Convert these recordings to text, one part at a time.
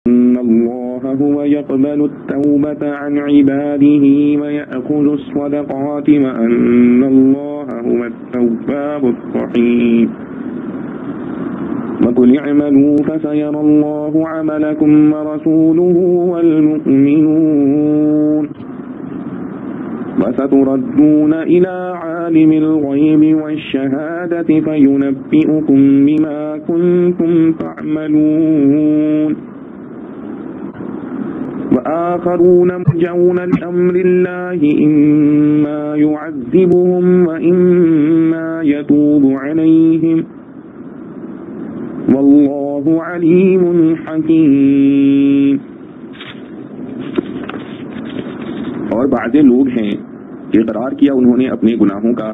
إن الله هو يقبل التوبة عن عباده ويأخذ الصدقات وأن الله هو التواب الرحيم وقل اعملوا فسيرى الله عملكم ورسوله والمؤمنون وستردون إلى عالم الغيب والشهادة فينبئكم بما كنتم تعملون وآخرون مرجعون لأمر الله إما يعذبهم وإما يتوب عليهم والله عليم حكيم. اور بعض لوگ ہیں کہ اقرار کیا انہوں نے اپنے گناہوں کا،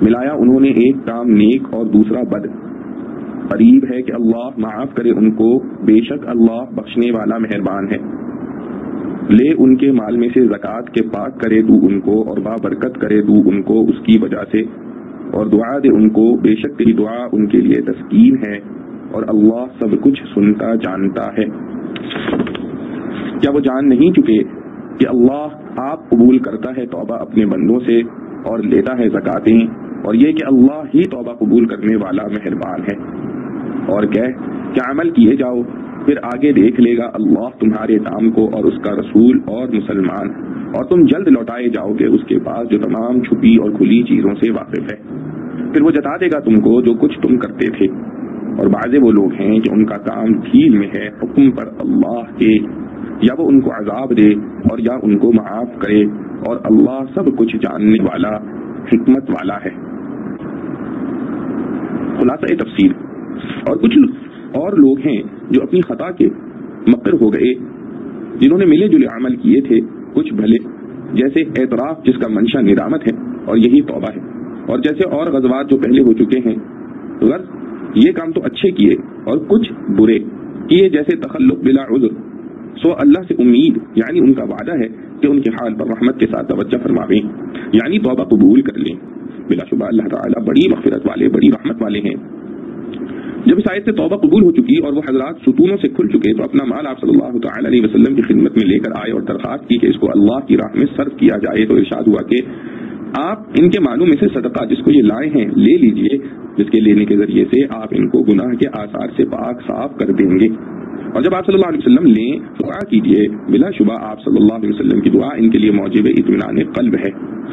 ملایا انہوں نے ایک کام نیک اور دوسرا بد، قریب ہے کہ اللہ معاف کرے ان کو، بے شک اللہ بخشنے والا مہربان ہے. لے ان کے مال میں سے زکوٰۃ کے پاک کرے تو ان کو، اور بابرکت کرے تو ان کو اس کی وجہ سے، اور دعا دے ان کو، بے شک تیری دعا ان کے لیے تسکین ہے، اور اللہ سب کچھ سنتا جانتا ہے. کیا وہ جان نہیں چکے کہ اللہ آپ قبول کرتا ہے توبہ اپنے بندوں سے اور لیتا ہے زکاتیں، اور یہ کہ اللہ ہی توبہ قبول کرنے والا مہربان ہے. اور کہہ کہ عمل کیے جاؤ، پھر آگے دیکھ لے گا اللہ تمہارے کام کو اور اس کا رسول اور مسلمان، اور تم جلد لوٹائے جاؤ گے اس کے پاس جو تمام چھپی اور کھلی چیزوں سے واقف ہے. پھر وہ جتا دے گا تم کو جو کچھ تم کرتے تھے. اور بعض وہ لوگ ہیں کہ ان کا کام ڈھیل میں ہے حکم پر اللہ کے، یا وہ ان کو عذاب دے اور یا ان کو معاف کرے، اور اللہ سب کچھ جاننے والا حکمت والا ہے. خلاصہ تفسیر. اور کچھ اور لوگ ہیں جو اپنی خطا کے مقر ہو گئے، جنہوں نے ملے جلے عمل کیے تھے کچھ بھلے، جیسے اعتراف جس کا منشا ندامت ہے اور یہی توبہ ہے، اور جیسے اور غزوات جو پہلے ہو چکے ہیں. غرض یہ کام تو اچھے کیے اور کچھ برے کیے، جیسے تخلف بلا عذر، سو اللہ سے امید یعنی ان کا وعدہ ہے کہ ان کے حال پر رحمت کے ساتھ توجہ فرماویں، یعنی توبہ قبول کر لیں. بلا شبہ اللہ تعالیٰ بڑی مغفرت والے، بڑی رحمت والے ہیں. جب اس آیت سے توبہ قبول ہو چکی اور وہ حضرات ستونوں سے کھل چکے تو اپنا مال آپ صلی اللہ تعالی علیہ وسلم کی خدمت میں لے کر آئے اور درخواست کی کہ اس کو اللہ کی راہ میں صرف کیا جائے. تو ارشاد ہوا کہ آپ ان کے مالوں میں سے صدقہ جس کو یہ لائے ہیں لے لیجئے، جس کے لینے کے ذریعے سے آپ ان کو گناہ کے آثار سے پاک صاف کر دیں گے. اور جب آپ صلی اللہ علیہ وسلم لیں دعا کیجئے، بلا شبہ آپ صلی اللہ علیہ وسلم کی دعا ان کے لیے موجب اطمینان قلب ہے،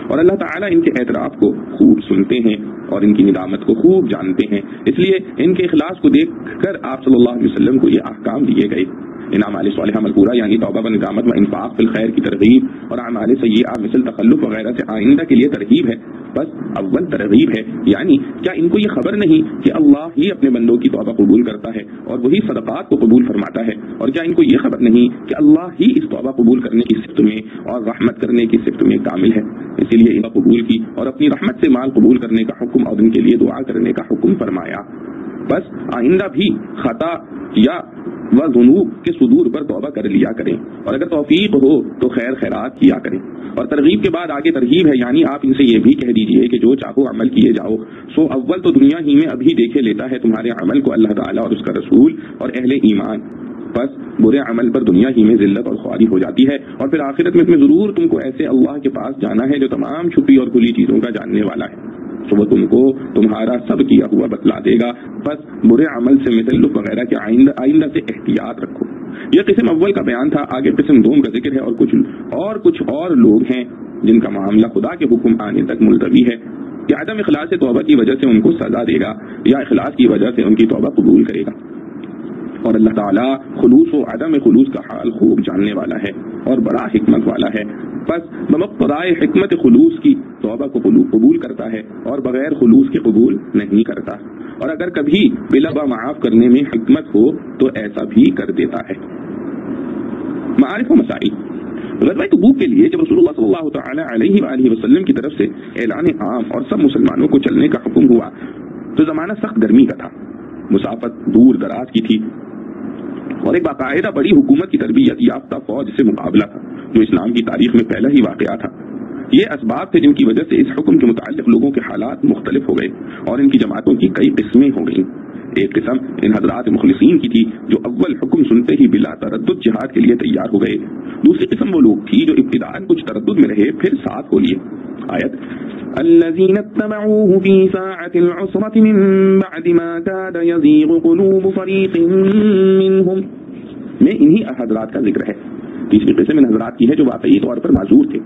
اور اللہ تعالیٰ ان کے اعتراف کو خوب سنتے ہیں اور ان کی ندامت کو خوب جانتے ہیں. اس لیے ان کے اخلاص کو دیکھ کر آپ صلی اللہ علیہ وسلم کو یہ احکام دیے گئے. ان اعمال صالحہ مذکورہ یعنی توبہ و ندامت و انفاق فی الخیر کی ترغیب، اور اعمال سیئہ مثل تخلف وغیرہ سے آئندہ کے لیے ترغیب ہے. بس اول ترغیب ہے، یعنی کیا ان کو یہ خبر نہیں کہ اللہ ہی اپنے بندوں کی توبہ قبول کرتا ہے اور وہی صدقات کو قبول فرماتا ہے؟ اور کیا ان کو یہ خبر نہیں کہ اللہ ہی اس توبہ قبول کرنے کی صفت میں اور رحمت کرنے کی صفت میں کامل ہے؟ اسی لیے ان قبول کی اور اپنی رحمت سے مال قبول کرنے کا حکم اور ان کے لیے دعا کرنے کا حکم فرمایا. بس آئندہ بھی خطا یا ذنوب کے صدور پر توبہ کر لیا کریں، اور اگر توفیق ہو تو خیر خیرات کیا کریں. اور ترغیب کے بعد آگے ترغیب ہے، یعنی آپ ان سے یہ بھی کہہ دیجئے کہ جو چاہو عمل کیے جاؤ، سو اول تو دنیا ہی میں ابھی دیکھے لیتا ہے تمہارے عمل کو اللہ تعالیٰ اور اس کا رسول اور اہل ایمان. بس برے عمل پر دنیا ہی میں ذلت اور خواری ہو جاتی ہے، اور پھر آخرت میں ضرور تم کو ایسے اللہ کے پاس جانا ہے جو تمام چھپی اور کھلی چیزوں کا جاننے والا ہے. تو وہ تم کو تمہارا سب کیا ہوا بتلا دے گا. بس برے عمل سے مثلث وغیرہ کے آئندہ سے احتیاط رکھو. یہ قسم اول کا بیان تھا. آگے قسم دوم کا ذکر ہے. اور کچھ اور لوگ ہیں جن کا معاملہ خدا کے حکم آنے تک ملتوی ہے کہ عدم اخلاص توبہ کی وجہ سے ان کو سزا دے گا یا اخلاص کی وجہ سے ان کی توبہ قبول کرے گا. اور اللہ تعالیٰ خلوص و عدم خلوص کا حال خوب جاننے والا ہے اور بڑا حکمت والا ہے. بس بمقتضائے حکمت خلوص کی توبہ کو قبول کرتا ہے اور بغیر خلوص کے قبول نہیں کرتا. اور اگر کبھی بلا معاف کرنے میں حکمت ہو تو ایسا بھی کر دیتا ہے. معارف و مسائل. غزوہ تبوک کے لیے جب رسول اللہ صلی اللہ تعالی علیہ وآلہ وسلم کی طرف سے اعلان عام اور سب مسلمانوں کو چلنے کا حکم ہوا تو زمانہ سخت گرمی کا تھا، مسافت دور دراز کی تھی، اور ایک باقاعدہ بڑی حکومت کی تربیت یافتہ فوج سے مقابلہ تھا جو اسلام کی تاریخ میں پہلا ہی واقعہ تھا. یہ اسباب تھے جن کی وجہ سے اس حکم کے متعلق لوگوں کے حالات مختلف ہو گئے اور ان کی جماعتوں کی کئی قسمیں ہو گئیں. ایک قسم ان حضرات مخلصین کی تھی جو اول حکم سنتے ہی بلا تردد جہاد کے لیے تیار ہو گئے. دوسری قسم وہ لوگ تھی جو ابتداءً کچھ تردد میں رہے پھر ساتھ ہو لیے. آیت الذين اتبعوه في ساعة العسرة من بعد ما كاد يزيغ قلوب فريق منهم میں انہی حضرات کا ذکر ہے. تیسری قسم ان حضرات کی ہے جو واقعی طور پر معذور تھے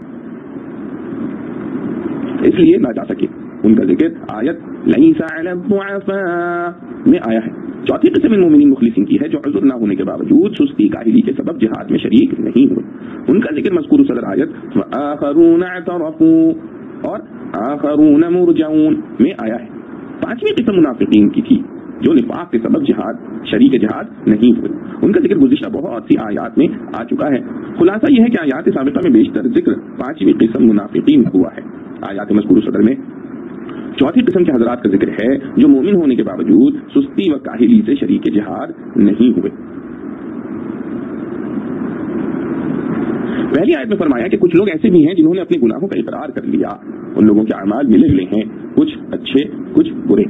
اس لیے نہ جا سکے. ان کا ذکر آیت ليس على الضعفاء میں آیا ہے. چوتھی قسم ان مومنین مخلصین کی ہے جو عذر نہ ہونے کے باوجود سستی کاہلی کے سبب جہاد میں شریک نہیں ہوئے. ان کا ذکر مذکور صدر آیت وآخرون اعترفوا اور آخرون مرجعون میں آیا ہے. پانچویں قسم منافقین کی تھی جو نفاق کے سبب شریک جہاد نہیں ہوئے. ان کا ذکر گزشتہ بہت سی آیات میں آ چکا ہے. خلاصہ یہ ہے کہ آیات سابقہ میں بیشتر ذکر پانچویں قسم منافقین ہوا ہے. آیات مذکور صدر میں چوتھی قسم کے حضرات کا ذکر ہے جو مومن ہونے کے باوجود سستی و کاہلی سے شریک جہاد نہیں ہوئے. پہلی آیت میں فرمایا کہ کچھ لوگ ایسے بھی ہیں جنہوں نے اپنے گناہوں کا اقرار کر لیا. ان لوگوں کے اعمال ملے جلے ہیں, کچھ اچھے کچھ برے.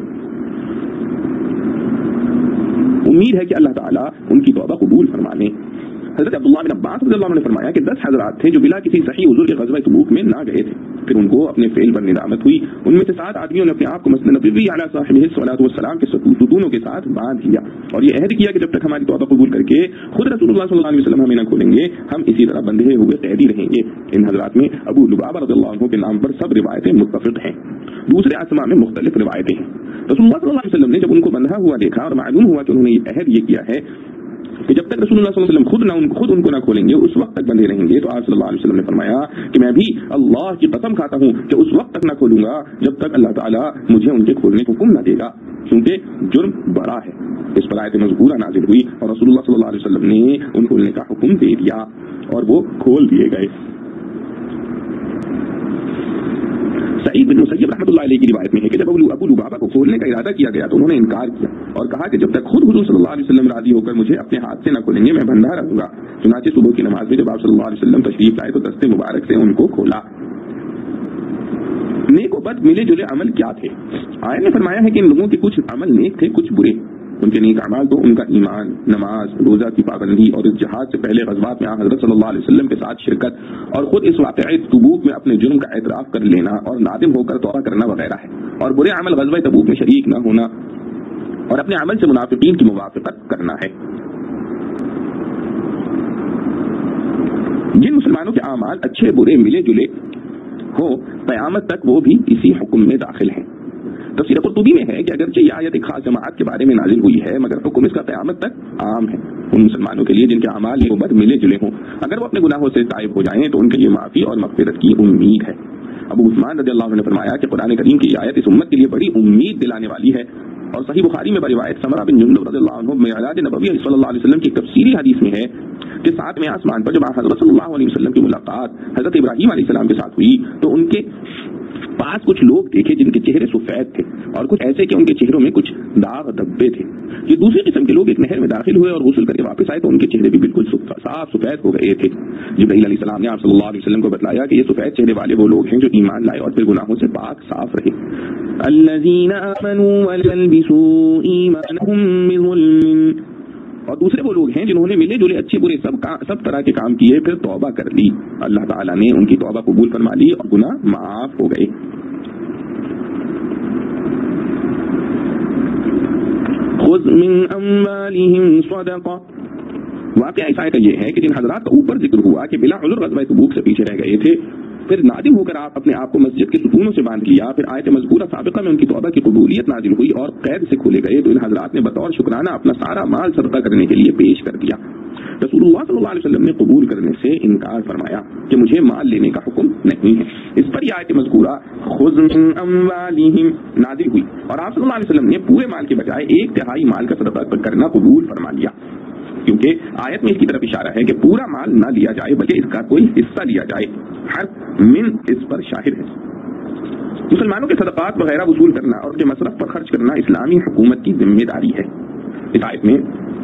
امید ہے کہ اللہ تعالیٰ ان کی توبہ قبول فرما لے. حضرت عبداللہ بن عباس رضی اللہ عنہ نے فرمایا کہ 10 حضرات تھے جو بلا کسی صحیح عذر کے غزوہ تبوک میں نہ گئے تھے. پھر ان کو اپنے فعل پر ندامت ہوئی. ان میں سے 7 آدمیوں نے اپنے آپ کو مسجد نبوی علیہ صاحبہ الصلوۃ والسلام کے ستونوں کے ساتھ باندھ لیا اور یہ عہد کیا کہ جب تک ہماری توبہ قبول کر کے خود رسول اللہ صلی اللہ علیہ وسلم ہمیں نہ کھولیں گے ہم اسی طرح بندھے ہوئے قیدی رہیں گے. ان حضرات میں ابو لبابہ رضی اللہ عنہ کے نام پر سب روایتیں متفق ہیں. دوسرے اسماء میں مختلف روایتیں ہیں. رسول اللہ صلی اللہ علیہ وسلم نے جب ان کو بندھا ہوا دیکھا اور معلوم ہوا کہ انہوں نے یہ عہد یہ کیا ہے کہ جب تک رسول اللہ صلی اللہ علیہ وسلم خود ان کو نہ کھولیں گے اس وقت تک بندھے رہیں گے, تو آپ صلی اللہ علیہ وسلم نے فرمایا کہ میں بھی اللہ کی قسم کھاتا ہوں کہ اس وقت تک نہ کھولوں گا جب تک اللہ تعالیٰ مجھے ان کے کھولنے کا حکم نہ دے گا, کیونکہ جرم بڑا ہے. اس پر آیت مذکورہ نازل ہوئی اور رسول اللہ صلی اللہ علیہ وسلم نے ان کھولنے کا حکم دے دیا اور وہ کھول دیے گئے. سعید بن مسیب رحمۃ اللہ علیہ کی روایت میں ہے کہ جب ابو لبابہ کو کھولنے کا ارادہ کیا گیا تو انہوں نے انکار کیا اور کہا کہ جب تک خود حضور صلی اللہ علیہ وسلم راضی ہو کر مجھے اپنے ہاتھ سے نہ کھولیں گے میں بندھا رہوں گا. چنانچہ صبح کی نماز میں جب آپ صلی اللہ علیہ وسلم تشریف لائے تو دستے مبارک سے ان کو کھولا. نیک و بد ملے جلے عمل کیا تھے؟ آیت نے فرمایا ہے کہ ان لوگوں کے کچھ عمل نیک تھے کچھ برے. ان کے نیک اعمال تو ان کا ایمان, نماز, روزہ کی پابندی اور اس جہاد سے پہلے غزوات میں حضرت صلی اللہ علیہ وسلم کے ساتھ شرکت اور خود اس واقعہ تبوک میں اپنے جرم کا اعتراف کر لینا اور نادم ہو کر توبہ کرنا وغیرہ ہے. اور برے عمل غزوہ تبوک میں شریک نہ ہونا اور اپنے عمل سے منافقین کی موافقت کرنا ہے. جن مسلمانوں کے اعمال اچھے برے ملے جلے ہوں قیامت تک وہ بھی اسی حکم میں داخل ہیں. تفسیر قرطبی میں ہے کہ اگرچہ یہ آیت ایک خاص جماعت کے بارے میں نازل ہوئی ہے مگر حکم اس کا قیامت تک عام ہے ان مسلمانوں کے لیے جن کے اعمال یہ بد ملے جلے ہوں. اگر وہ اپنے گناہوں سے تائب ہو جائیں تو ان کے لیے معافی اور مغفرت کی امید ہے. ابو عثمان رضی اللہ عنہ نے فرمایا کہ قرآن کریم کی آیت اس امت کے لیے بڑی امید دلانے والی ہے. اور صحیح بخاری میں روایت سمرہ بن جندب رضی اللہ عنہ معراج نبوی صلی اللہ علیہ وسلم کی تفسیری حدیث میں ہے کہ 7ویں آسمان پر جب حضرت صلی اللہ علیہ وسلم کی ملاقات حضرت ابراہیم علیہ السلام کے ساتھ ہوئی تو ان کے پاس کچھ لوگ دیکھے جن کے چہرے سفید تھے اور کچھ ایسے کہ ان کے چہروں میں کچھ داغ دھبے تھے. یہ دوسری قسم کے لوگ ایک نہر میں داخل ہوئے اور غسل کر کے واپس آئے تو ان کے چہرے بھی بالکل صاف سفید ہو گئے تھے. جبرائیل علیہ السلام نے آپ صلی اللہ علیہ وسلم کو بتلایا کہ یہ سفید چہرے والے وہ لوگ ہیں جو ایمان لائے اور پھر گناہوں سے پاک صاف رہے. الذین آمنوا ولم یلبسوا ایمانهم بظلم اور دوسرے وہ لوگ ہیں جنہوں نے ملے جلے اچھے برے سب طرح کے کام کیے پھر توبہ کر لی. اللہ تعالیٰ نے ان کی توبہ قبول فرما لی اور گناہ معاف ہو گئے. خذ من اموالهم صدقہ. واقعہ اس آیت یہ ہے کہ جن حضرات کا اوپر ذکر ہوا کہ بلا عذر غزوہ تبوک سے پیچھے رہ گئے تھے پھر نادم ہو کر اپنے آپ کو مسجد کے ستونوں سے باندھ لیا پھر آیت مذکورہ سابقہ میں ان کی توبہ کی قبولیت نازل ہوئی اور قید سے کھولے گئے تو ان حضرات نے بطور شکرانہ اپنا سارا مال صدقہ کرنے کے لیے پیش کر دیا. رسول اللہ صلی اللہ علیہ وسلم نے قبول کرنے سے انکار فرمایا کہ مجھے مال لینے کا حکم نہیں ہے. اس پر یہ آیت مذکورہ خذ من اموالہم نازل ہوئی اور آپ صلی اللہ علیہ وسلم نے پورے مال کے بجائے 1/3 مال کا صدقہ کرنا قبول فرما لیا کیونکہ آیت میں اس کی طرف اشارہ ہے کہ پورا مال نہ لیا جائے بلکہ اس کا کوئی حصہ لیا جائے. حرف من اس پر شاہد ہے. مسلمانوں کے صدقات وغیرہ وصول کرنا اور ان کے مصرف پر خرچ کرنا اسلامی حکومت کی ذمہ داری ہے. اس آیت میں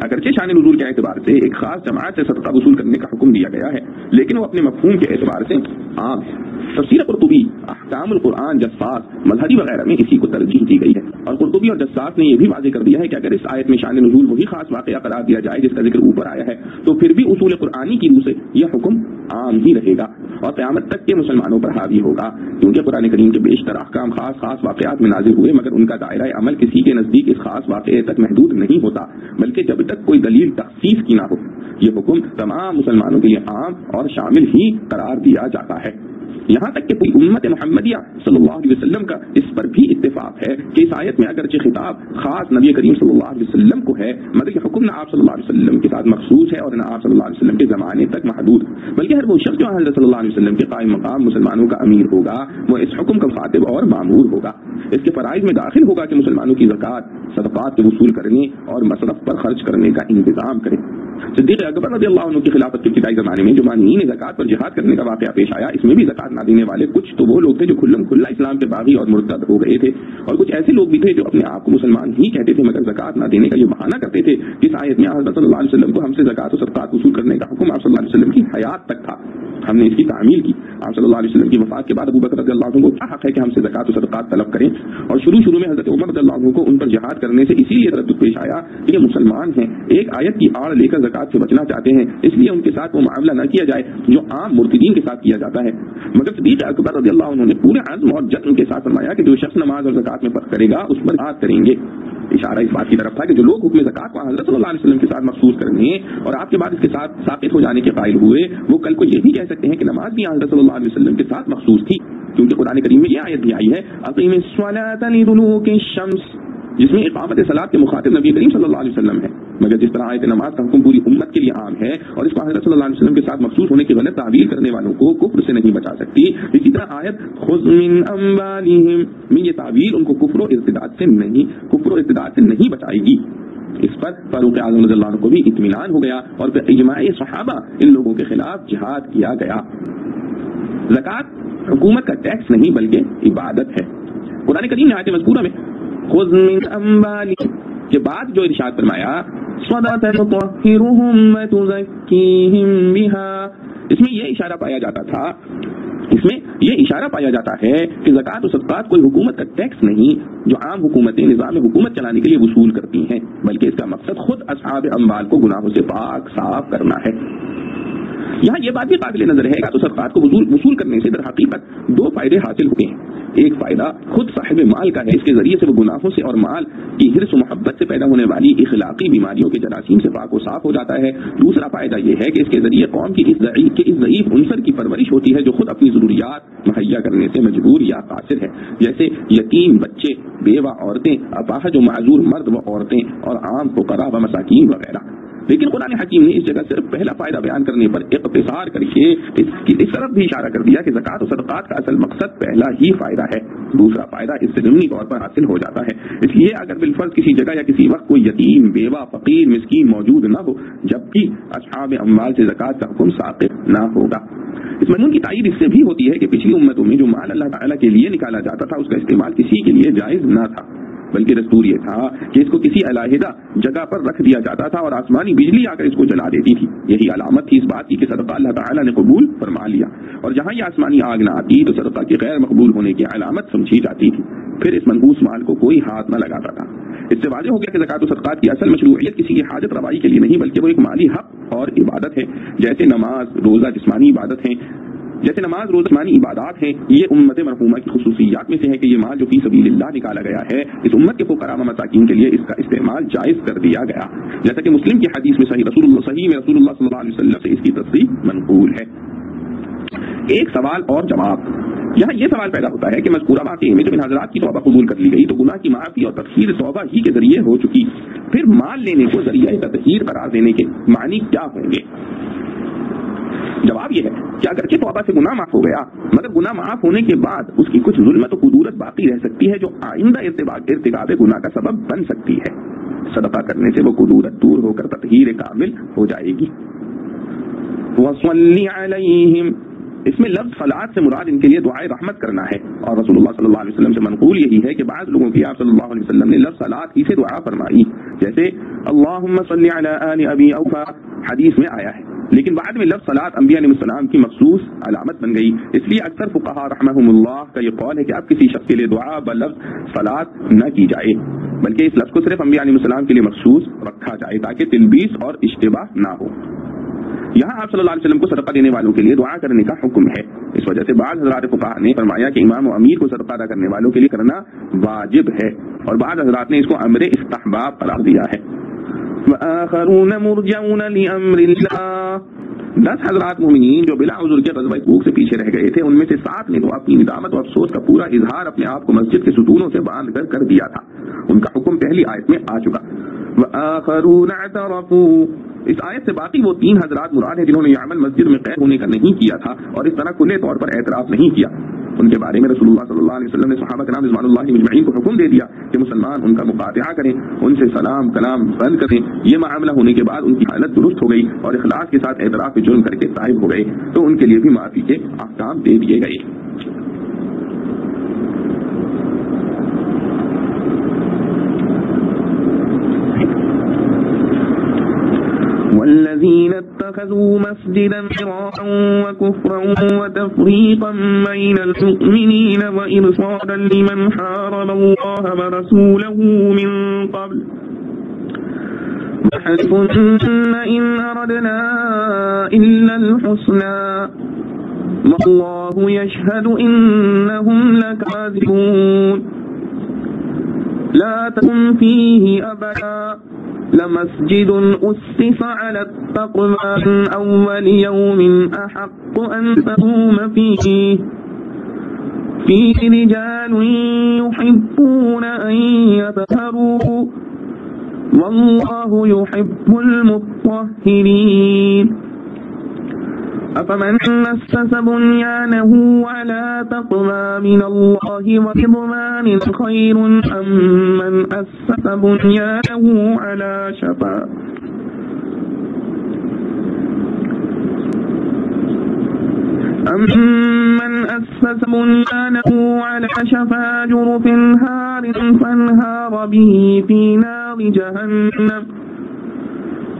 اگرچہ شان نزول کے اعتبار سے ایک خاص جماعت سے صدقہ وصول کرنے کا حکم دیا گیا ہے، لیکن وہ اپنے مفہوم کے اعتبار سے عام ہے۔ تفسیر قرطبی، احکام القرآن، جساس، مظہری وغیرہ میں اسی کو ترجیح دی گئی ہے، اور قرطبی اور جساس نے یہ بھی واضح کر دیا ہے کہ اگر اس آیت میں شان نزول وہی خاص واقعہ قرار دیا جائے جس کا ذکر اوپر آیا ہے تو پھر بھی اصول قرآنی کی روح سے یہ حکم عام ہی رہے گا اور قیامت تک کے مسلمانوں پر حاوی ہوگا، کیونکہ قرآن کریم کے بیشتر احکام خاص واقعات میں نازل ہوئے، مگر ان کا دائرہ عمل کسی کے نزدیک اس خاص واقعے تک محدود نہیں ہوتا، بلکہ جب تک کوئی دلیل تخصیص کی نہ ہو یہ حکم تمام مسلمانوں کے لیے عام اور شامل ہی قرار دیا جاتا ہے۔ یہاں تک کہ پوری امت محمدیہ صلی اللہ علیہ وسلم کا اس پر بھی اتفاق ہے کہ اس آیت میں اگرچہ خطاب خاص نبی کریم صلی اللہ علیہ وسلم کو ہے، مگر یہ حکم نہ آپ صلی اللہ علیہ وسلم کے ساتھ مخصوص ہے اور نہ آپ صلی اللہ علیہ وسلم کے زمانے تک محدود، بلکہ ہر وہ شخص جو حضرت صلی اللہ علیہ وسلم کے قائم مقام مسلمانوں کا امیر ہوگا وہ اس حکم کا مخاطب اور مامور ہوگا۔ اس کے فرائض میں داخل ہوگا کہ مسلمانوں کی زکوٰۃ، صدقات کے وصول کرنے اور مصرف پر خرچ کرنے کا انتظام کرے۔ صدیق اکبر رضی اللہ عنہ کی خلافت کے ابتدائی زمانے میں جو مانعین زکوٰۃ پر جہاد کرنے کا واقعہ پیش آیا، اس میں بھی زکوٰۃ نہ دینے والے کچھ تو وہ لوگ تھے جو کھلم کھلا اسلام کے باغی اور مرتد ہو گئے تھے، اور کچھ ایسے لوگ بھی تھے جو اپنے آپ کو مسلمان ہی کہتے تھے مگر زکوٰۃ نہ دینے کا یہ بہانہ کرتے تھے۔ اس آیت میں حضرت صلی اللہ علیہ وسلم کو ہم سے زکوٰۃ و صدقات وصول کرنے کا حکم آپ صلی اللہ علیہ وسلم کی حیات تک تھا، ہم نے اس کی تعمیل کی۔ آپ صلی اللہ علیہ وسلم کی وفات کے بعد ابو بکر رضی اللہ عنہ کو کیا حق ہے کہ ہم سے زکوٰۃ و صدقات طلب کریں، اور شروع میں حضرت عمر رضی اللہ عنہ کو ان پر جہاد کرنے سے اسی لیے تردد پیش آیا کہ یہ مسلمان ہیں، ایک آیت کی آڑ لے کر زکوٰۃ سے بچنا چاہتے ہیں، اس لیے ان کے ساتھ وہ معاملہ نہ کیا جائے جو عام مرتدین کے ساتھ کیا جاتا ہے۔ مگر صدیق اکبر رضی اللہ عنہ نے پورے عزم اور جذب کے ساتھ فرمایا کہ جو شخص نماز اور زکوٰۃ میں فرق کرے گا اس پر بات کریں گے۔ اشارہ اس بات کی طرف تھا کہ جو لوگ حکم زکوٰۃ کو حضرت صلی اللہ علیہ وسلم کے ساتھ مخصوص کرنے اور آپ کے بعد اس کے ساتھ ثابت ہو جانے کے قائل ہوئے، وہ کل کو یہ بھی کہہ سکتے ہیں کہ نماز بھی حضرت صلی اللہ علیہ وسلم کے ساتھ مخصوص تھی، کیونکہ قرآن کریم میں یہ آیت بھی آئی ہے اقیم الصلاۃ لدلوک الشمس، جس میں اقامت صلاۃ کے مخاطب نبی کریم صلی اللہ علیہ وسلم ہے۔ مگر جس طرح آیت نماز کا حکم پوری امت کے لیے عام ہے اور اس کو حضرت صلی اللہ علیہ وسلم کے ساتھ مخصوص ہونے کی غلط تعبیر کرنے والوں کو کفر سے نہیں بچا سکتی، اسی طرح آیت خذ من اموالہم میں یہ تعبیر ان کو کفر و ارتداد سے نہیں بچائے گی۔ اس پر فاروق اعظم رضی اللہ عنہ کو بھی اطمینان ہو گیا اور پھر اجماع صحابہ ان لوگوں کے خلاف جہاد کیا گیا۔ زکوٰۃ حکومت کا ٹیکس نہیں بلکہ عبادت ہے۔ قرآن کریم نے آیت مذکورہ میں خذ من اموالہم کے بعد جو ارشاد فرمایا صدقۃ تطہرہم وتزکیہم بہا، اس میں یہ اشارہ پایا جاتا ہے کہ زکوٰۃ و صدقات کوئی حکومت کا ٹیکس نہیں جو عام حکومتیں نظام حکومت چلانے کے لیے وصول کرتی ہیں، بلکہ اس کا مقصد خود اصحاب اموال کو گناہوں سے پاک صاف کرنا ہے۔ یہاں یہ بات بھی قابل نظر ہے کہ صدقات کو وصول کرنے سے در حقیقت دو فائدے حاصل ہوتے ہیں۔ ایک فائدہ خود صاحب مال کا ہے، اس کے ذریعے سے وہ گناہوں سے اور مال کی حرص و محبت سے پیدا ہونے والی اخلاقی بیماریوں کے جراثیم سے پاک و صاف ہو جاتا ہے۔ دوسرا فائدہ یہ ہے کہ اس کے ذریعے قوم کی اس ضعیف عنصر کی پرورش ہوتی ہے جو خود اپنی ضروریات مہیا کرنے سے مجبور یا قاصر ہے، جیسے یتیم بچے، بیوہ عورتیں، اپاہج و معذور مرد و عورتیں اور عام فقراء و مساکین وغیرہ۔ لیکن قرآن حکیم نے اس جگہ صرف پہلا فائدہ بیان کرنے پر اقتصار کر کے اس طرف بھی اشارہ کر دیا کہ زکوٰۃ و صدقات کا اصل مقصد پہلا ہی فائدہ ہے، دوسرا فائدہ اس سے ضمنی طور پر حاصل ہو جاتا ہے۔ اس لیے اگر بالفرض کسی جگہ یا کسی وقت کوئی یتیم، بیوہ، فقیر، مسکین موجود نہ ہو جبکہ اصحاب اموال سے زکوٰۃ کا حکم ساقط نہ ہوگا۔ اس مضمون کی تائید اس سے بھی ہوتی ہے کہ پچھلی امتوں میں جو مال اللہ تعالیٰ کے لیے نکالا جاتا تھا اس کا استعمال کسی کے لیے جائز نہ تھا، بلکہ دستور یہ تھا کہ اس کو کسی علیحدہ جگہ پر رکھ دیا جاتا تھا اور آسمانی بجلی آ کر اس کو جلا دیتی تھی۔ یہی علامت تھی اس بات کی کہ صدقہ اللہ تعالیٰ نے قبول فرما لیا، اور جہاں یہ آسمانی آگ نہ آتی تو صدقہ کی غیر مقبول ہونے کی علامت سمجھی جاتی تھی، پھر اس منحوس مال کو کوئی ہاتھ نہ لگاتا تھا۔ اس سے واضح ہو گیا کہ زکوٰۃ و صدقات کی اصل مشروعیت کسی کی حاجت روائی کے لیے نہیں بلکہ وہ ایک مالی حق اور عبادت ہے، جیسے نماز روزہ جسمانی عبادات ہیں۔ یہ امت مرحومہ کی خصوصیات میں سے ہے کہ یہ مال جو فی سبیل اللہ نکالا گیا ہے اس امت کے فقراء و مساکین کے لیے اس کا استعمال جائز کر دیا گیا، جیسا کہ مسلم کی حدیث میں صحیح میں رسول اللہ صلی اللہ علیہ وسلم سے اس کی تصریح منقول ہے۔ ایک سوال اور جواب، یہاں یہ سوال پیدا ہوتا ہے کہ مذکورہ واقعے میں جب ان حضرات کی توبہ قبول کر لی گئی تو گناہ کی معافی اور تطہیر توبہ ہی کے ذریعے ہو چکی، پھر مال لینے کو ذریعہ تطہیر قرار دینے کے معنی کیا ہوں گے؟ جواب یہ ہے کہ اگرچہ توبہ سے گناہ معاف ہو گیا مگر گناہ معاف ہونے کے بعد اس کی کچھ ظلمت و قدورت باقی رہ سکتی ہے جو آئندہ ارتکاب گناہ کا سبب بن سکتی ہے۔ صدقہ کرنے سے وہ قدورت دور ہو کر تطہیر کامل ہو جائے گی۔ وَصَلِّ عَلَيْهِمْ، اس میں لفظ صلاۃ سے مراد ان کے لیے دعائے رحمت کرنا ہے، اور رسول اللہ صلی اللہ علیہ وسلم سے منقول یہی ہے کہ بعض لوگوں کی آپ صلی اللہ علیہ وسلم نے لفظ صلاۃ ہی سے دعا فرمائی، جیسے اللہم صلی علی آل ابی اوفا حدیث میں آیا ہے، لیکن بعد میں لفظ صلاۃ انبیاء علیہ السلام کی مخصوص علامت بن گئی، اس لیے اکثر فقہاء رحمہم اللہ کا یہ قول ہے کہ اب کسی شخص کے لیے دعا بلفظ صلاۃ نہ کی جائے، بلکہ اس لفظ کو صرف انبیاء علیہ السلام کے لیے مخصوص رکھا جائے تاکہ تلبیس اور اشتباہ نہ ہو۔ یہاں آپ صلی اللہ علیہ وسلم کو صدقہ دینے والوں کے لیے دعا کرنے کا حکم ہے، اس وجہ سے بعض حضرات فقہاء نے فرمایا کہ امام و امیر کو صدقہ ادا کرنے والوں کے لیے کرنا واجب ہے، اور بعض حضرات نے اس کو امر استحباب قرار دیا ہے۔ وآخرون مرجعون لأمر اللہ، 10 حضرات مومنین جو بلا عذر کے غزوہ تبوک سے پیچھے رہ گئے تھے، ان میں سے 7 نے تو اپنی ندامت و افسوس کا پورا اظہار اپنے آپ کو مسجد کے ستونوں سے باندھ کر دیا تھا، ان کا حکم پہلی آیت میں آ چکا۔ وآخرون اعترفوا، اس آیت سے باقی وہ 3 حضرات مراد ہیں جنہوں نے یہ عمل مسجد میں قید ہونے کا نہیں کیا تھا اور اس طرح کھلے طور پر اعتراف نہیں کیا، ان کے بارے میں رسول اللہ صلی اللہ علیہ وسلم نے صحابہ کرام رضوان اللہ مجمعین کو حکم دے دیا کہ مسلمان ان کا مقاطعہ کریں، ان سے سلام کلام بند کریں۔ یہ معاملہ ہونے کے بعد ان کی حالت درست ہو گئی اور اخلاص کے ساتھ اعتراف جرم کر کے تائب ہو گئے، تو ان کے لیے بھی معافی کے احکام دے دیے گئے۔ والذين اتخذوا مسجدا فرارا وكفرا وتفريقا بين المؤمنين وإرصادا لمن حارب الله ورسوله من قبل يحلفون إن أردنا إلا الحسنى والله يشهد إنهم لكاذبون لا تقم فيه أبدا لمسجد أسس على التقوى من أول يوم أحق أن تقوم فيه رجال يحبون أن يطهروا والله يحب المطهرين أفمن أسس بنيانه على تقوى من الله ورضوان خير أم من أسس بنيانه على شفا جرف هار فانهار به في نار جهنم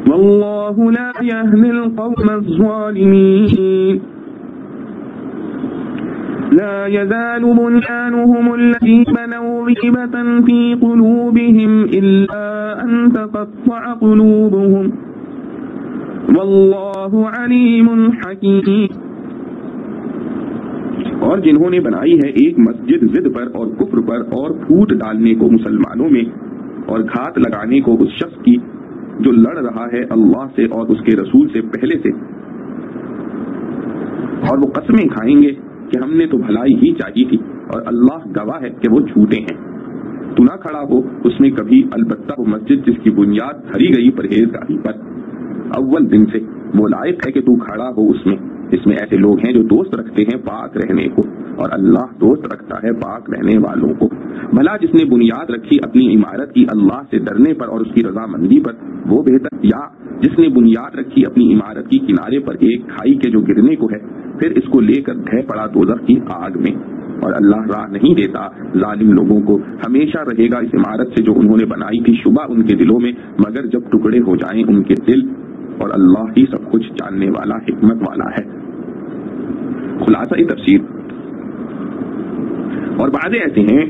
والله لا يهدي القوم الظالمين لا يزال بنيانهم الذي بنوا ريبة في قلوبهم إلا أن تقطع قلوبهم والله عليم حكيم۔ اور جنہوں نے بنائی ہے ایک مسجد ضد پر اور کفر پر اور پھوٹ ڈالنے کو مسلمانوں میں اور گھات لگانے کو اس شخص کی جو لڑ رہا ہے اللہ سے اور اس کے رسول سے پہلے سے، اور وہ قسمیں کھائیں گے کہ ہم نے تو بھلائی ہی چاہی تھی اور اللہ گواہ ہے کہ وہ جھوٹے ہیں، تو نہ کھڑا ہو اس میں کبھی، البتہ وہ مسجد جس کی بنیاد دھری گئی پرہیزگاری پر اول دن سے، وہ لائق ہے کہ تو کھڑا ہو اس میں ایسے لوگ ہیں جو دوست رکھتے ہیں پاک رہنے کو، اور اللہ دوست رکھتا ہے پاک رہنے والوں کو۔ بھلا جس نے بنیاد رکھی اپنی عمارت کی اللہ سے ڈرنے پر اور اس کی رضامندی پر، وہ بہتر، یا جس نے بنیاد رکھی اپنی عمارت کی کنارے پر ایک کھائی کے جو گرنے کو ہے، پھر اس کو لے کر ڈھہ پڑا دوزخ کی آگ میں، اور اللہ راہ نہیں دیتا ظالم لوگوں کو۔ ہمیشہ رہے گا اس عمارت سے جو انہوں نے بنائی تھی شبہ ان کے دلوں میں، مگر جب ٹکڑے ہو جائیں ان کے دل، اور اللہ ہی سب کچھ جاننے والا حکمت والا ہے۔ خلاصہ تفسیر، اور بعض ایسے ہیں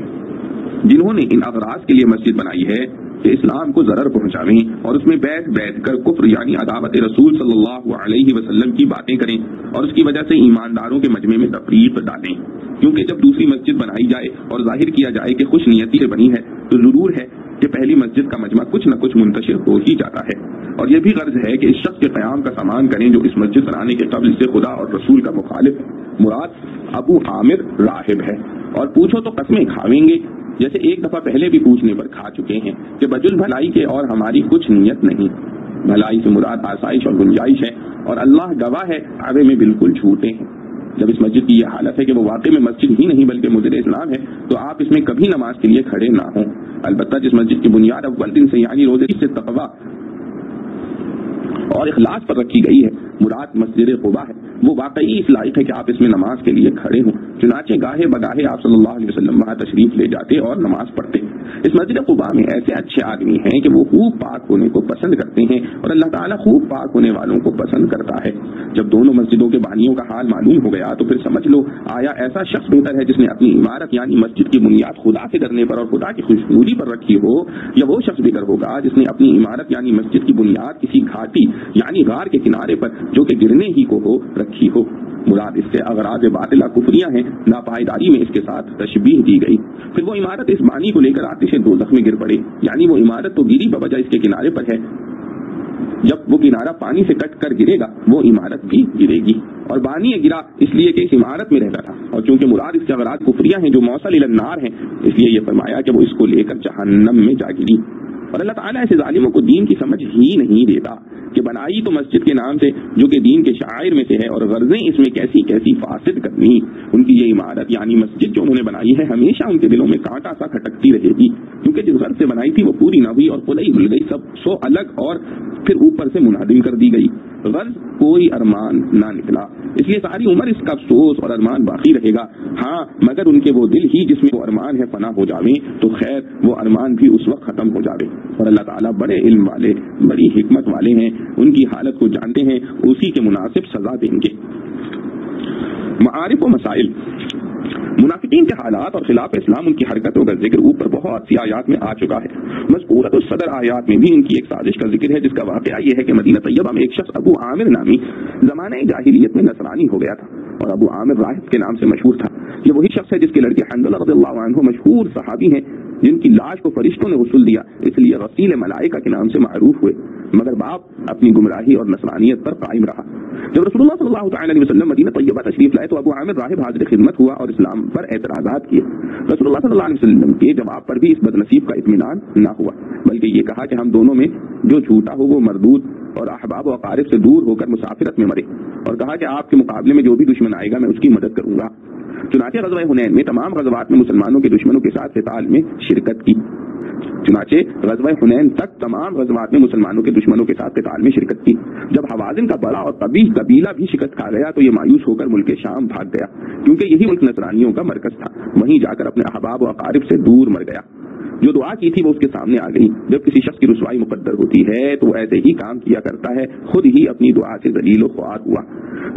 جنہوں نے ان اغراض کے لیے مسجد بنائی ہے کہ اسلام کو ضرر پہنچاویں اور اس میں بیٹھ بیٹھ کر کفر یعنی عداوت رسول صلی اللہ علیہ وسلم کی باتیں کریں اور اس کی وجہ سے ایمانداروں کے مجمع میں تفریق ڈالیں، کیونکہ جب دوسری مسجد بنائی جائے اور ظاہر کیا جائے کہ خوش نیتی سے بنی ہے تو ضرور ہے کہ پہلی مسجد کا مجمع کچھ نہ کچھ منتشر ہو ہی جاتا ہے، اور یہ بھی غرض ہے کہ اس شخص کے قیام کا سامان کریں جو اس مسجد بنانے کے قبل سے خدا اور رسول کا مخالف مراد ابو عامر راہب ہے، اور پوچھو تو قسمیں کھاویں گے جیسے ایک دفعہ پہلے بھی پوچھنے پر کھا چکے ہیں کہ بجل بھلائی کے اور ہماری کچھ نیت نہیں، بھلائی سے مراد آسائش اور گنجائش ہے، اور اللہ گواہ ہے آگے میں بالکل جھوٹے ہیں۔ جب اس مسجد کی یہ حالت ہے کہ وہ واقع میں مسجد ہی نہیں بلکہ مسجد اسلام ہے تو آپ اس میں کبھی نماز کے لیے کھڑے نہ ہوں، البتہ جس مسجد کی بنیاد اول دن سے یعنی روزے سے تقویٰ اور اخلاص پر رکھی گئی ہے. مراد مسجد قباء ہے، وہ واقعی اس لائق ہے کہ آپ اس میں نماز کے لیے کھڑے ہوں. چنانچہ گاہے بگاہے آپ صلی اللہ علیہ وسلم وہاں تشریف لے جاتے اور نماز پڑھتے. اس مسجد قباء میں ایسے اچھے آدمی ہیں کہ وہ خوب پاک ہونے کو پسند کرتے ہیں اور اللہ تعالیٰ خوب پاک ہونے والوں کو پسند کرتا ہے. جب دونوں مسجدوں کے بانیوں کا حال معلوم ہو گیا تو پھر سمجھ لو آیا ایسا شخص بہتر ہے جس نے اپنی عمارت یعنی مسجد کی بنیاد خدا سے کرنے پر اور خدا کی خوشنودی پر رکھی ہو، یا وہ شخص بہتر ہوگا جس نے اپنی عمارت یعنی مسجد کی بنیاد کسی گھاٹی یعنی غار کے کنارے پر جو کہ گرنے ہی کو ہو رکھی ہو. مراد اس سے اغراض باطلہ کفریہ ہیں، ناپائیداری میں اس کے ساتھ تشبیہ دی گئی. پھر وہ عمارت اس بانی کو لے کر آتش دوزخ میں گر پڑے، یعنی وہ عمارت تو گری بوجہ اس کے کنارے پر ہے، جب وہ کنارہ پانی سے کٹ کر گرے گا وہ عمارت بھی گرے گی. اور بانی گرا اس لیے کہ اس عمارت میں رہتا تھا، اور چونکہ مراد اس کے اغراض کفریہ ہیں جو موصل الی النار ہیں، اس لیے یہ فرمایا کہ وہ اس کو لے کر جہنم میں جا گری. اور اللہ تعالیٰ ایسے ظالموں کو دین کی سمجھ ہی نہیں دیتا کہ بنائی تو مسجد کے نام سے جو کہ دین کے شعائر میں سے ہے، اور غرضیں اس میں کیسی کیسی فاسد کرنی. ان کی یہ عمارت یعنی مسجد جو انہوں نے بنائی ہے ہمیشہ ان کے دلوں میں کانٹا سا کھٹکتی رہے گی، کیونکہ جس غرض سے بنائی تھی وہ پوری نہ ہوئی اور خدائی بھول گئی، سب سو الگ اور پھر اوپر سے منہدم کر دی گئی. غرض کوئی ارمان نہ نکلا، اس لیے ساری عمر اس کا افسوس اور ارمان باقی رہے گا. ہاں مگر ان کے وہ دل ہی جس میں وہ ارمان ہے فنا ہو جاویں تو خیر وہ ارمان بھی اس وقت ختم ہو جاوے. اور اللہ تعالیٰ بڑے علم والے بڑی حکمت والے ہیں، ان کی حالت کو جانتے ہیں، اسی کے مناسب سزا دیں گے. معارف و مسائل. منافقین کے حالات اور خلاف اسلام ان کی حرکتوں کا ذکر اوپر بہت سی آیات میں آ چکا ہے. مذکورۃ الصدر آیات میں بھی ان کی ایک سازش کا ذکر ہے، جس کا واقعہ یہ ہے کہ مدینہ طیبہ میں ایک شخص ابو عامر نامی زمانہ جاہلیت میں نصرانی ہو گیا تھا، اور ابو عامر راہب کے نام سے مشہور تھا. یہ وہی شخص ہے جس کے لڑکے حنظلہ رضی اللہ عنہ مشہور صحابی ہیں، جن کی لاش کو فرشتوں نے غسل دیا، اس لیے غسیل ملائکہ کے نام سے معروف ہوئے. مگر باپ اپنی گمراہی اور نصرانیت پر قائم رہا. جب رسول اللہ صلی اللہ تعالی علیہ وسلم مدینہ طیبہ تشریف لائے تو ابو عامر راہب حاضر خدمت ہوا اور اسلام پر اعتراضات کیے. رسول اللہ صلی اللہ علیہ وسلم کے جواب پر بھی اس بدنصیب کا اطمینان نہ ہوا، بلکہ یہ کہا کہ ہم دونوں میں جو جھوٹا ہو وہ مردود اور احباب و اقارب سے دور ہو کر مسافرت میں مرے، اور کہا کہ آپ کے مقابلے میں جو بھی دشمن آئے گا میں اس کی مدد کروں گا. چنانچہ غزوہ حنین میں تمام غزوات میں مسلمانوں کے دشمنوں کے ساتھ قتال میں شرکت کی. چنانچہ غزوہ حنین تک تمام غزوات میں مسلمانوں کے دشمنوں کے ساتھ قتال میں شرکت کی. جب حوازن کا بڑا اور قبیح قبیلہ بھی شکست کھا گیا تو یہ مایوس ہو کر ملک شام بھاگ گیا، کیونکہ یہی ملک نصرانیوں کا مرکز تھا. وہیں جا کر اپنے احباب و اقارب سے دور مر گیا. جو دعا کی تھی وہ اس کے سامنے آ گئی. جب کسی شخص کی رسوائی مقدر ہوتی ہے تو وہ ایسے ہی کام کیا کرتا ہے، خود ہی اپنی دعا سے ذلیل و خوار ہوا.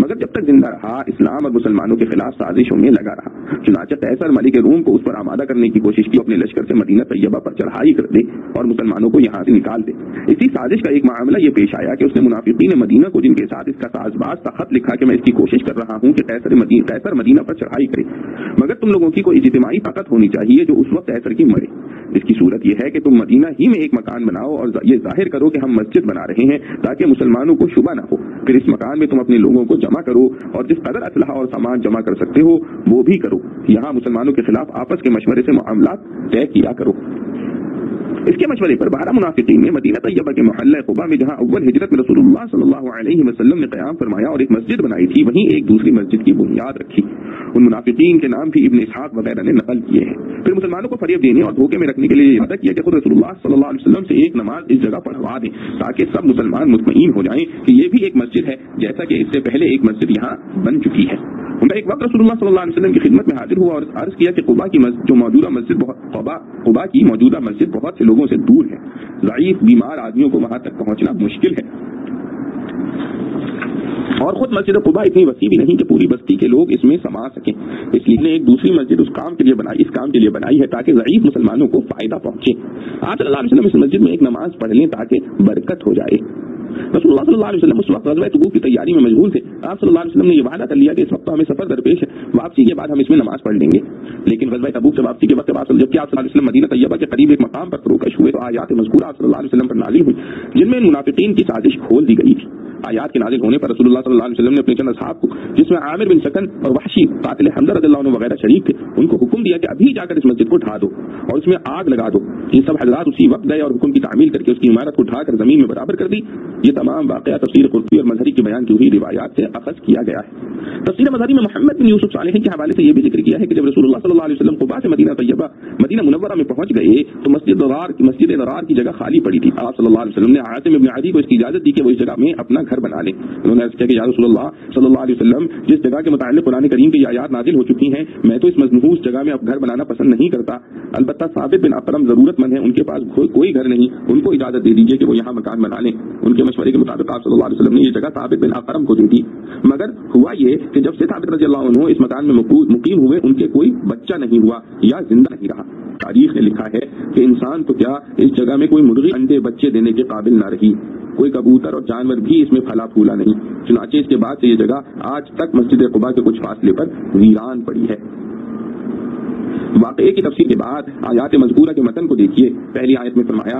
مگر جب تک زندہ رہا اسلام اور مسلمانوں کے خلاف سازشوں میں لگا رہا. چنانچہ قیصر ملک روم کو اس پر آمادہ کرنے کی کوشش کی، اپنے لشکر سے مدینہ طیبہ پر چڑھائی کر دے اور مسلمانوں کو یہاں سے نکال دے. اسی سازش کا ایک معاملہ یہ پیش آیا کہ اس نے منافقین مدینہ کو، جن کے ساتھ اس کا ساز باز کا خط لکھا کہ میں اس کی کوشش کر رہا ہوں کہ قیصر مدینہ پر چڑھائی کرے، مگر تم لوگوں کی کوئی اجتماعی طاقت ہونی چاہیے جو اس وقت قیصر کی مرے. اس کی صورت یہ ہے کہ تم مدینہ ہی میں ایک مکان بناؤ اور یہ ظاہر کرو کہ ہم مسجد بنا رہے ہیں تاکہ مسلمانوں کو شبہ نہ ہو. پھر اس مکان میں تم اپنے لوگوں کو جمع کرو اور جس قدر اسلحہ اور سامان جمع کر سکتے ہو وہ بھی کرو. یہاں مسلمانوں کے خلاف آپس کے مشورے سے معاملات طے کیا کرو. اس کے مشورے پر 12 منافقین نے مدینہ طیبہ کے محلہ قباء میں، جہاں اول ہجرت میں رسول اللہ صلی اللہ علیہ وسلم نے قیام فرمایا اور ایک مسجد بنائی تھی، وہیں ایک دوسری مسجد کی بنیاد رکھی. ان منافقین کے نام بھی ابن اسحاق وغیرہ نے نقل کیے ہیں. پھر مسلمانوں کو فریب دینے اور دھوکے میں رکھنے کے لیے یہ وعدہ کیا کہ خود رسول اللہ صلی اللہ علیہ وسلم سے ایک نماز اس جگہ پڑھوا دیں تاکہ سب مسلمان مطمئن ہو جائیں کہ یہ بھی ایک مسجد ہے، جیسا کہ اس سے پہلے ایک مسجد یہاں بن چکی ہے. ان کا ایک وقت رسول اللہ صلی اللہ علیہ وسلم کی خدمت میں حاضر ہوا اور عرض کیا کہ قباء کی موجودہ مسجد بہت سے لوگوں سے دور ہے. ضعیف بیمار آدمیوں کو وہاں تک پہنچنا مشکل ہے، اور خود مسجد قباء اتنی وسیع بھی نہیں کہ پوری بستی کے لوگ اس میں سما سکیں. اس لیے نے ایک دوسری مسجد اس کام کے لیے بنائی ہے تاکہ ضعیف مسلمانوں کو فائدہ پہنچے. آپ صلی اللہ علیہ وسلم اس مسجد میں ایک نماز پڑھ لیں تاکہ برکت ہو جائے. رسول اللہ صلی اللہ علیہ وسلم اس وقت غزوہ تبوک کی تیاری میں مشغول تھے. آپ صلی اللہ علیہ وسلم نے یہ وعدہ کر لیا کہ اس وقت ہمیں سفر درپیش ہے، واپسی کے بعد ہم اس میں نماز پڑھ لیں گے. لیکن غزوہ تبوک سے واپسی کے وقت جب آپ صلی اللہ علیہ وسلم مدینہ طیبہ کے قریب ایک مقام پر فروکش ہوئے تو آیات مذکورہ آپ صلی اللہ علیہ وسلم پر نازل ہوئی، جن میں منافقین کی سازش کھول دی گئی تھی. آیات کے نازل ہونے پر رسول اللہ صلی اللہ علیہ وسلم نے اپنے چند اصحاب کو، جس میں عامر بن سکن اور وحشی قاتل حمزہ رضی اللہ عنہ وغیرہ شریک تھے، ان کو حکم دیا کہ ابھی جا کر اس مسجد کو ڈھا دو اور اس میں آگ لگا دو۔ یہ سب حضرات اسی وقت گئے اور حکم کی تعمیل کر کے اس کی عمارت کو ڈھا کر زمین میں برابر کر دی۔ یہ تمام واقعہ تفسیر قرطبی اور مظہری کے بیان کی ہوئی روایات سے اخذ کیا گیا ہے۔ تفسیر مظہری میں محمد بن یوسف صالح کے حوالے سے یہ بھی ذکر کیا ہے کہ جب رسول اللہ صلی اللہ علیہ وسلم قباء سے مدینہ طیبہ مدینہ منورہ میں پہنچ گئے تو مسجد ضرار کی جگہ خالی پڑی تھی۔ آپ صلی اللہ علیہ وسلم نے عاصم ابن عدی کو اس کی اجازت دی کہ وہ اس جگہ میں اپنا گھر بنا لے۔ انہوں نے عرض کیا کہ یا رسول اللہ صلی اللہ علیہ وسلم، جس جگہ کے متعلق قرآن کریم کی آیات نازل ہو چکی ہیں، میں تو اس مجنحوس جگہ میں اب گھر بنانا پسند نہیں کرتا، البتہ ثابت بن اقرم ضرورت مند ہیں، ان کے پاس کوئی گھر نہیں، ان کو اجازت دے دیجیے کہ وہ یہاں مکان بنا لیں۔ ان کے مشورے کے مطابق آپ صلی اللہ علیہ وسلم نے یہ جگہ ثابت بن اقرم کو دی تھی، مگر ہوا یہ کہ جب سے ثابت رضی اللہ عنہ اس مکان میں مقیم ہوئے، ان کے کوئی بچہ نہیں ہوا یا زندہ نہیں رہا۔ تاریخ نے لکھا ہے کہ انسان تو کیا، اس جگہ میں کوئی مرغی انڈے بچے دینے کے قابل نہ رہی، کوئی کبوتر اور جانور بھی اس میں پھلا پھولا نہیں، چنانچہ اس کے بعد سے یہ جگہ آج تک مسجد قباء کے کچھ فاصلے پر ویران پڑی ہے۔ واقعے کی تفسیر کے بعد آیات مذکورہ کے متن کو دیکھیے۔ پہلی آیت میں فرمایا